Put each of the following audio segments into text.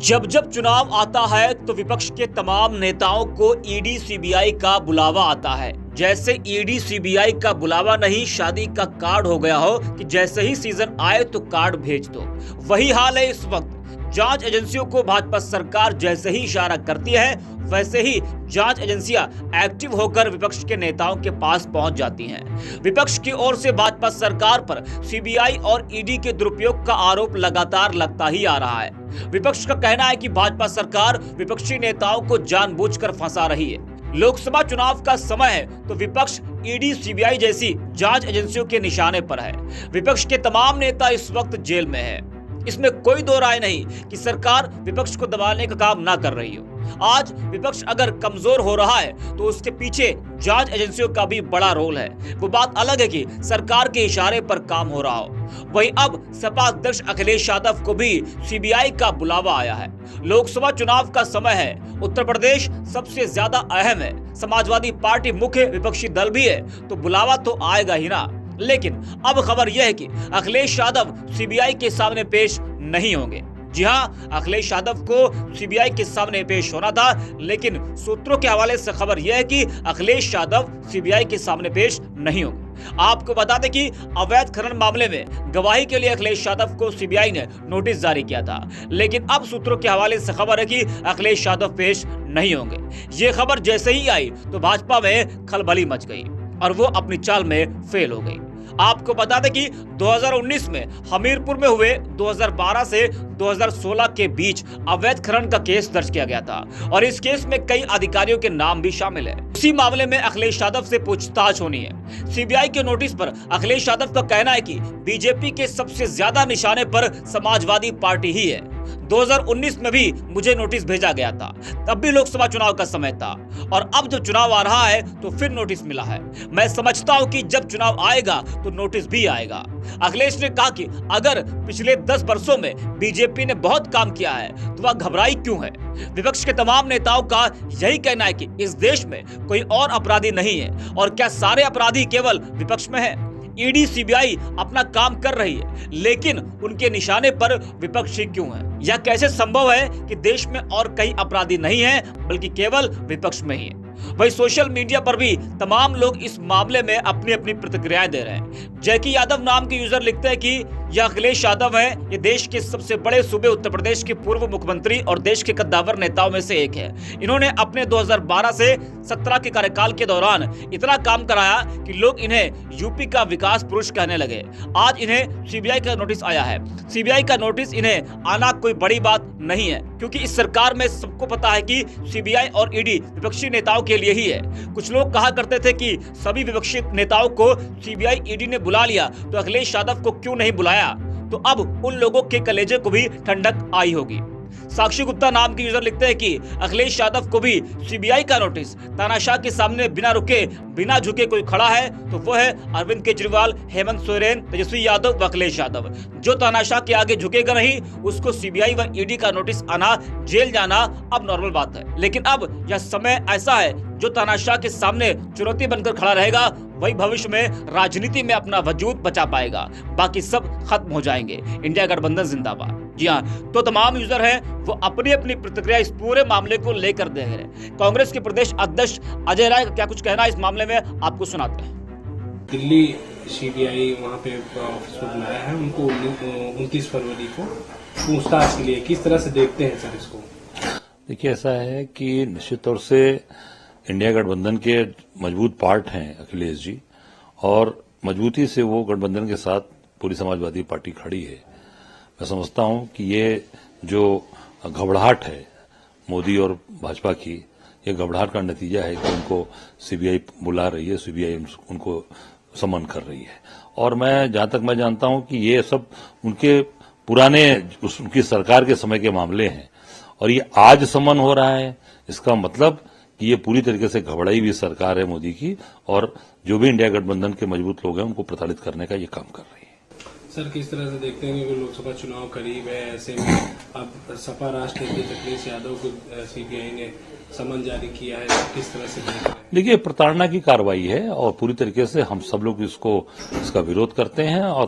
जब जब चुनाव आता है तो विपक्ष के तमाम नेताओं को ईडी सीबीआई का बुलावा आता है। जैसे ईडी सीबीआई का बुलावा नहीं शादी का कार्ड हो गया हो कि जैसे ही सीजन आए तो कार्ड भेज दो। वही हाल है इस वक्त। जांच एजेंसियों को भाजपा सरकार जैसे ही इशारा करती है वैसे ही जांच एजेंसियां एक्टिव होकर विपक्ष के नेताओं के पास पहुंच जाती हैं। विपक्ष की ओर से भाजपा सरकार पर सीबीआई और ईडी के दुरुपयोग का आरोप लगातार लगता ही आ रहा है। विपक्ष का कहना है कि भाजपा सरकार विपक्षी नेताओं को जानबूझकर फंसा रही है। लोकसभा चुनाव का समय है तो विपक्ष ईडी सीबीआई जैसी जांच एजेंसियों के निशाने पर है। विपक्ष के तमाम नेता इस वक्त जेल में है। इसमें कोई दो राय नहीं कि सरकार विपक्ष को दबाने का काम ना कर रही हो। आज विपक्ष अगर कमजोर हो रहा है तो उसके पीछे जांच एजेंसियों का भी बड़ा रोल है। वो बात अलग है कि सरकार के इशारे पर काम हो रहा हो। वहीं अब सपा अध्यक्ष अखिलेश यादव को भी सीबीआई का बुलावा आया है। लोकसभा चुनाव का समय है, उत्तर प्रदेश सबसे ज्यादा अहम है, समाजवादी पार्टी मुख्य विपक्षी दल भी है तो बुलावा तो आएगा ही ना। लेकिन अब खबर यह है कि अखिलेश यादव सीबीआई के सामने पेश नहीं होंगे। जी हां, अखिलेश यादव को सीबीआई के सामने पेश होना था, लेकिन सूत्रों के हवाले से खबर यह है कि अखिलेश यादव सीबीआई के सामने पेश नहीं होंगे। आपको बता दें कि अवैध खनन मामले में गवाही के लिए अखिलेश यादव को सीबीआई ने नोटिस जारी किया था, लेकिन अब सूत्रों के हवाले से खबर है कि अखिलेश यादव पेश नहीं होंगे। ये खबर जैसे ही आई तो भाजपा में खलबली मच गई और वो अपनी चाल में फेल हो गई। आपको बता दें कि 2019 में हमीरपुर में हुए 2012 से 2016 के बीच अवैध खनन का केस दर्ज किया गया था और इस केस में कई अधिकारियों के नाम भी शामिल है। उसी मामले में अखिलेश यादव से पूछताछ होनी है। सीबीआई के नोटिस पर अखिलेश यादव का कहना है कि बीजेपी के सबसे ज्यादा निशाने पर समाजवादी पार्टी ही है। 2019 में भी मुझे नोटिस भेजा गया था, तब भी लोकसभा चुनाव का समय था और अब जब चुनाव आ रहा है तो फिर नोटिस मिला है। मैं समझता हूं कि जब चुनाव आएगा तो नोटिस भी आएगा। अखिलेश ने कहा कि अगर पिछले 10 वर्षों में बीजेपी ने बहुत काम किया है तो वह घबराई क्यों है। विपक्ष के तमाम नेताओं का यही कहना है कि इस देश में कोई और अपराधी नहीं है और क्या सारे अपराधी केवल विपक्ष में है। ईडी सीबीआई अपना काम कर रही है, लेकिन उनके निशाने पर विपक्ष ही क्यों है। यह कैसे संभव है कि देश में और कई अपराधी नहीं हैं बल्कि केवल विपक्ष में ही है। वही सोशल मीडिया पर भी तमाम लोग इस मामले में अपनी अपनी प्रतिक्रियाएं दे रहे हैं। जैकी यादव नाम के यूजर लिखते हैं कि यह अखिलेश यादव है, ये देश के सबसे बड़े सूबे उत्तर प्रदेश के पूर्व मुख्यमंत्री और देश के कद्दावर नेताओं में से एक है। इन्होंने अपने 2012 से 17 के कार्यकाल के दौरान इतना काम कराया कि लोग इन्हें यूपी का विकास पुरुष कहने लगे। आज इन्हें सीबीआई का नोटिस आया है। सीबीआई का नोटिस इन्हें आना कोई बड़ी बात नहीं है, क्योंकि इस सरकार में सबको पता है कि सीबीआई और ईडी विपक्षी नेताओं के लिए ही है। कुछ लोग कहा करते थे कि सभी विपक्षी नेताओं को सीबीआई ईडी ने बुला लिया तो अखिलेश यादव को क्यों नहीं बुलाया। तो अब उन लोगों के कलेजे को भी ठंडक आई होगी। साक्षी गुप्ता नाम के यूजर लिखते हैं कि अखिलेश यादव को भी सीबीआई का नोटिस। तानाशाह के सामने बिना रुके बिना झुके कोई खड़ा है तो वो है अरविंद केजरीवाल, हेमंत सोरेन, तेजस्वी यादव व अखिलेश यादव। जो तानाशाह के आगे झुकेगा नहीं उसको सीबीआई व ईडी का नोटिस आना, जेल जाना अब नॉर्मल बात है। लेकिन अब यह समय ऐसा है जो तानाशाह के सामने चुनौती बनकर खड़ा रहेगा वही भविष्य में राजनीति में अपना वजूद बचा पाएगा। बाकी सब खत्म हो जाएंगे। इंडिया गठबंधन जिंदाबाद। जी हाँ, तो तमाम यूजर हैं वो अपनी अपनी प्रतिक्रिया इस पूरे मामले को लेकर दे रहे हैं। कांग्रेस के प्रदेश अध्यक्ष अजय राय का क्या कुछ कहना है इस मामले में, आपको सुनाते हैं। दिल्ली सीबीआई वहाँ पे ऑफिस में बुलाया है उनको 29 फरवरी को पूछताछ के लिए। किस तरह से देखते हैं सर इसको? देखिए, ऐसा है कि निश्चित तौर से इंडिया गठबंधन के मजबूत पार्ट हैं अखिलेश जी, और मजबूती से वो गठबंधन के साथ पूरी समाजवादी पार्टी खड़ी है। मैं समझता हूं कि ये जो घबराहट है मोदी और भाजपा की, ये घबराहट का नतीजा है कि उनको सीबीआई बुला रही है, सीबीआई उनको समन कर रही है। और मैं जहां तक मैं जानता हूं कि ये सब उनके पुराने उनकी सरकार के समय के मामले हैं और ये आज समन हो रहा है। इसका मतलब कि ये पूरी तरीके से घबराई हुई सरकार है मोदी की, और जो भी इंडिया गठबंधन के मजबूत लोग हैं उनको प्रताड़ित करने का ये काम कर रही है। सर, किस तरह से देखते हैं कि लोकसभा चुनाव करीब है, ऐसे में अब सपा राष्ट्र अध्यक्ष अखिलेश यादव को सीबीआई ने समन जारी किया है, किस तरह से देखते हैं? देखिए, प्रताड़ना की कार्रवाई है और पूरी तरीके से हम सब लोग इसका विरोध करते हैं और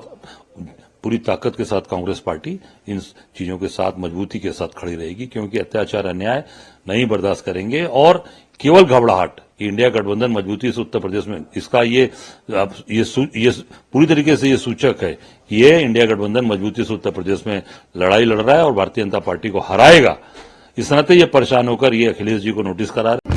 पूरी ताकत के साथ कांग्रेस पार्टी इन चीजों के साथ मजबूती के साथ खड़ी रहेगी, क्योंकि अत्याचार अन्याय नहीं बर्दाश्त करेंगे। और केवल घबराहट, इंडिया गठबंधन मजबूती से उत्तर प्रदेश में, इसका ये पूरी तरीके से ये सूचक है कि ये इंडिया गठबंधन मजबूती से उत्तर प्रदेश में लड़ाई लड़ रहा है और भारतीय जनता पार्टी को हराएगा। इस नाते ये परेशान होकर ये अखिलेश जी को नोटिस करा रहे हैं।